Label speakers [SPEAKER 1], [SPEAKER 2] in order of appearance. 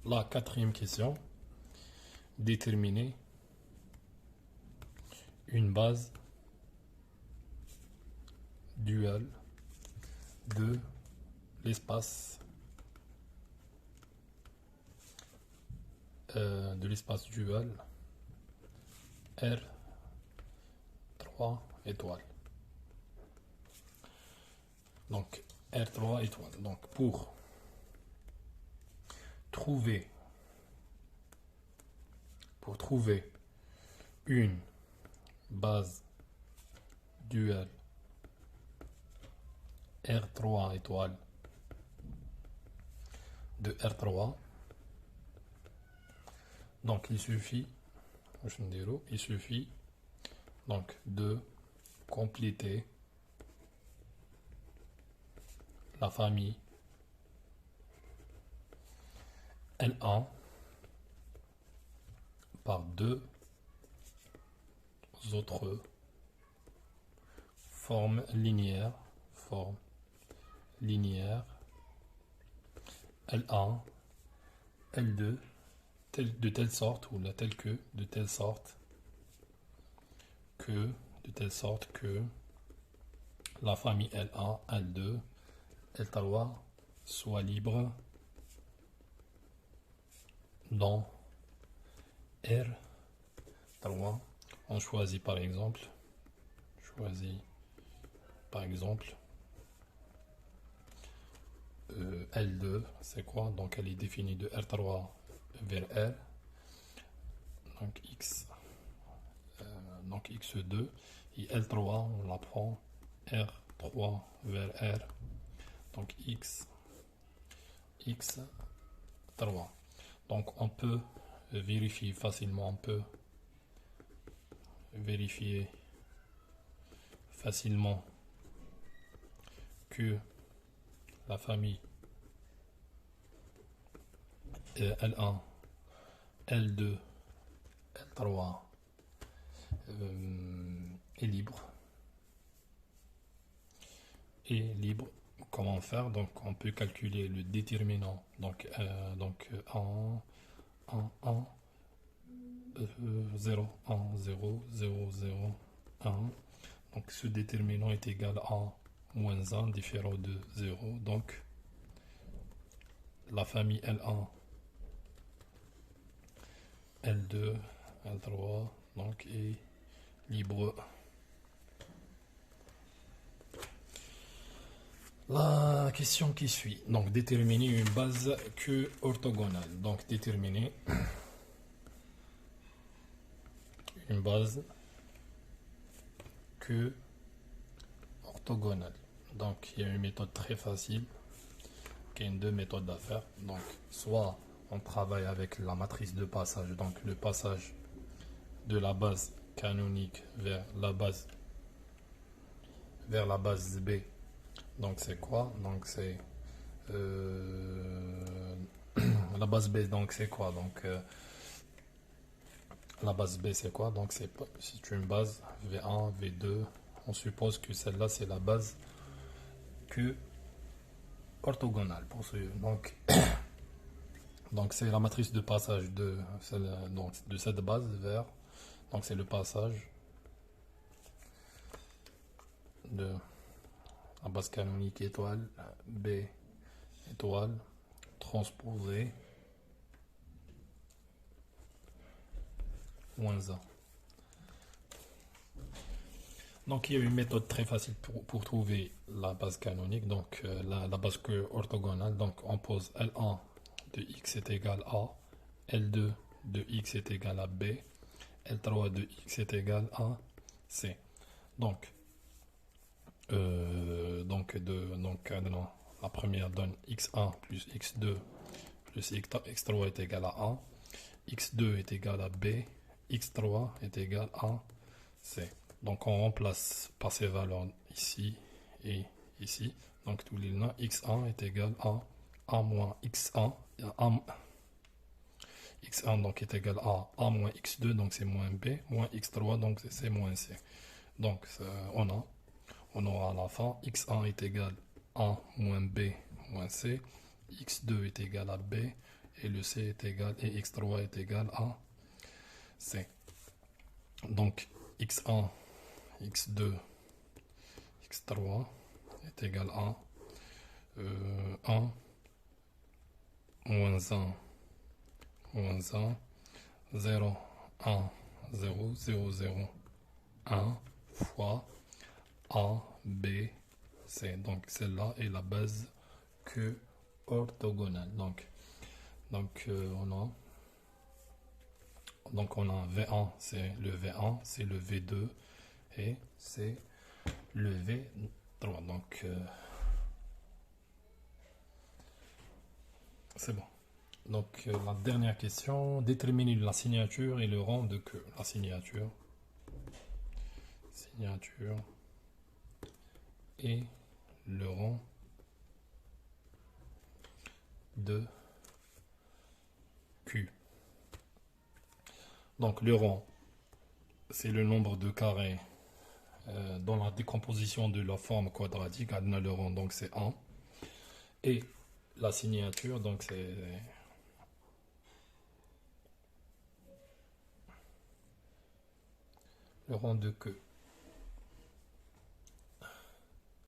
[SPEAKER 1] La quatrième question, déterminer une base duale de l'espace dual R3 étoiles. Donc R3 étoiles. Donc pour trouver une base duale R3 étoiles de R3, donc il suffit donc de compléter la famille L1 par deux autres formes linéaires L1, L2 de telle sorte ou de telle sorte que la famille L1, L2, L3 soit libre dans R3. On choisit par exemple L2, c'est quoi? Donc elle est définie de R3 vers R, donc X2, et L3 on la prend R3 vers R, donc X3. Donc on peut vérifier facilement, que la famille L1, L2, L3 est libre. Comment faire? Donc on peut calculer le déterminant. Donc 0, 1, 0, 0, 0, 1. Donc ce déterminant est égal à moins 1 différent de 0. Donc la famille L1, L2, L3 donc est libre. La question qui suit, donc déterminer une base Q orthogonale. Donc déterminer une base Q orthogonale. Donc il y a une méthode très facile, qui est deux méthodes à faire. Donc soit on travaille avec la matrice de passage, donc le passage de la base canonique vers la base B. Donc c'est quoi? Donc c'est la base B. Donc c'est quoi? Donc la base B c'est quoi? Donc c'est une base V1, V2. On suppose que celle-là c'est la base Q orthogonale. Donc c'est la matrice de passage de cette base vers. Donc c'est le passage de la base canonique étoile B étoile transposée moins 1. Donc il y a une méthode très facile pour trouver la base canonique, donc la base orthogonale. Donc on pose L1 de x est égal à, L2 de x est égal à B, L3 de x est égal à C. Donc la première donne x1 plus x2 plus x3 est égal à 1, x2 est égal à B, x3 est égal à C. Donc on remplace par ces valeurs ici et ici. Donc tous les noms x1 est égal à a moins x1, x1 donc est égal à a moins x2, donc c'est moins b, moins x3, donc c'est moins c. Donc on aura à la fin x1 est égal à moins b moins c, x2 est égal à b, et le C est égal, et x3 est égal à C. Donc x1, x2, x3 est égal à 1, moins 1, moins 1, 0, 1, 0, 0, 0, 1 fois A, B, C. Donc celle-là est la base Q orthogonale. Donc on a V1, c'est le V1, c'est le V2 et c'est le V3. Donc c'est bon. Donc la dernière question, déterminer la signature et le rang de Q. La signature et le rang de Q. Donc le rang, c'est le nombre de carrés dans la décomposition de la forme quadratique. Le rang, donc c'est 1. Et la signature, donc c'est le rang de Q.